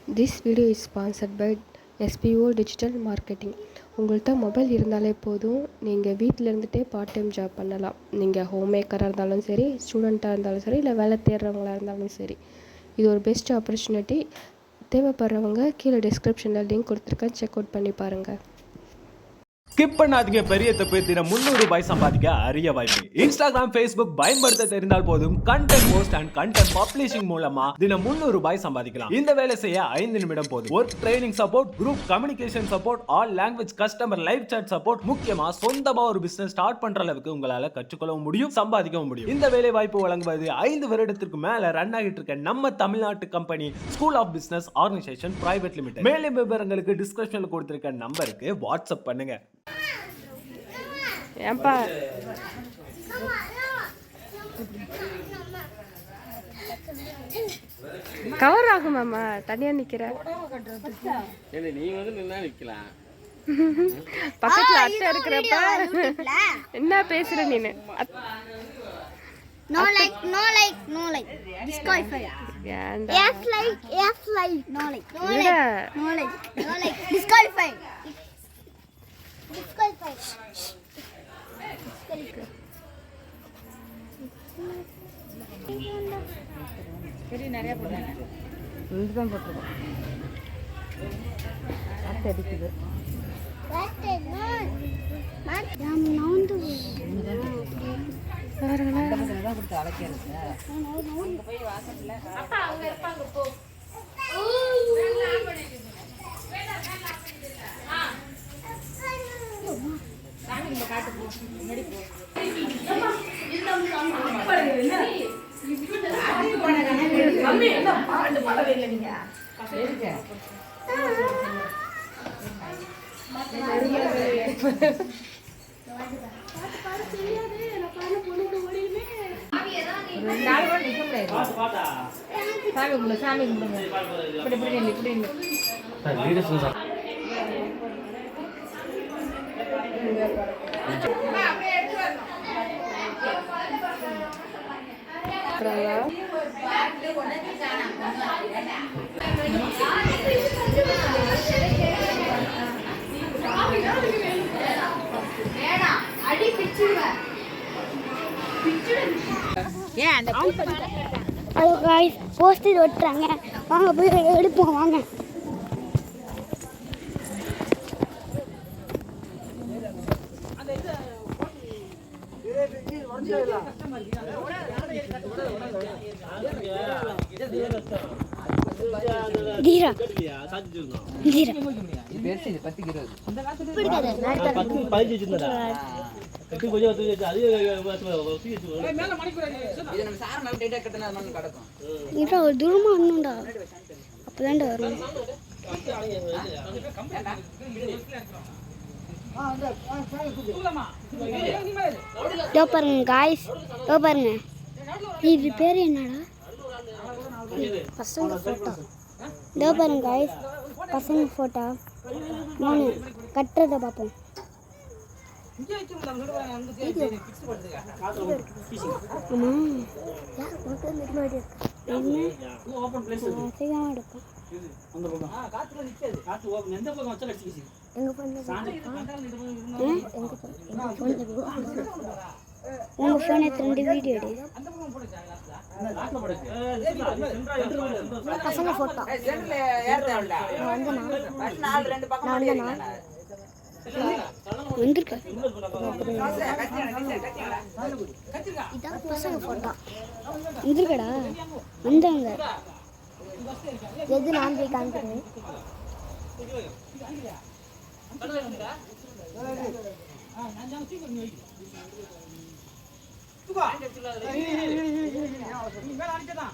This video is sponsored by SPO Digital Marketing. உங்கள்கிட்ட mobile இருந்தாலே போதும், நீங்கள் வீட்டில் இருந்துகிட்டே பார்ட் டைம் ஜாப் பண்ணலாம். நீங்கள் ஹோம் மேக்கராக இருந்தாலும் சரி, ஸ்டூடெண்ட்டாக இருந்தாலும் சரி, இல்லை வேலை தேடுறவங்களாக இருந்தாலும் சரி, இது ஒரு பெஸ்ட் ஆப்பர்ச்சுனிட்டி. தேவைப்படுறவங்க கீழே டிஸ்கிரிப்ஷனில் லிங்க் கொடுத்துருக்கேன், செக் அவுட் பண்ணி பாருங்கள். ஸ்கிப் பண்ணாதீங்க, பெரிய தப்பு. தினம் 300 ரூபாய் சம்பாதிக்க அரிய வாய்ப்பு. இன்ஸ்டாகிராம், ஃபேஸ்புக் பயன்படுத்த தெரிந்தால் போதும், content post and content publishing மூலமா தினம் 300 ரூபாய் சம்பாதிக்கலாம். இந்த வேலை செய்ய 5 நிமிடம் போதும். Work training support, group communication support, all language customer live chat support, முக்கியமா சொந்தமா ஒரு பிசினஸ் ஸ்டார்ட் பண்ற அளவுக்கு உங்களால கற்றுக்கொள்ளவும் முடியும், சம்பாதிக்கவும் முடியும். இந்த வேலை வாய்ப்பு வழங்குவது 5 வருடத்திற்கு மேல ரன் ஆகிட்டு இருக்க நம்ம தமிழ்நாட்டு company school of business organization private limited. மேலும் விவரங்களுக்கு டிஸ்கிரிப்ஷன்ல கொடுத்திருக்க நம்பருக்கு வாட்ஸ்அப் பண்ணுங்க. ஏன்பா கவர் ஆகுமாம்மா? தனியா நிக்கிற பக்கத்துல அத்தை இருக்கிறப்ப என்ன பேசுற நீனு? No like, no like, no like. Disqualify. Yes like, yes like. No like, no like, no like, no like. Disqualify. Disqualify. சரி, நிறைய போட்டாங்க. ரெண்டு தான் போட்டுருக்கோம். காற்று அடிக்குது. தான் கொடுத்து அழைக்கிறது. அங்கே போய் வாசல்ல அவங்க இருப்பாங்க. போ சாமி இந்த காட்டு போ, முன்னாடி போ. சாமி கும்பிடுங்க. ஹலோ காய்ஸ், போஸ்டர் ஒட்டுறாங்க, வாங்க போய் எடுப்போம் வாங்க. தீரா தீரா பேசி 10 கிலோ பிடிக்காத நான் 10 15 வச்சிருந்தடா. கட்டி கொஞ்சம் அது மேல மணிக்குறாங்க. இது நம்ம சார் மேல டைட்டா கட்டனா அது மண்ணு கடக்கும். இதோ ஒரு தூரமா அண்ணுடா, அப்பதான்டா வரும். இதோ பாருங்க காய்ஸ், இதோ பாருங்க. இது பேர் என்னடா? பசங்க போட்டோ. இதோ பாருங்க காய்ஸ், பசங்க போட்டோ. நான் கட்டுறத பார்ப்போம். உங்க போனை 2 வீடியோ எடு. பசங்க போட்டோ வந்திருக்க. இதான் பசங்க போட்டோ வந்திருக்கடா. வந்தாங்க. எது நான் போய் காமிக்கிறேன். மேல அடிச்சதான்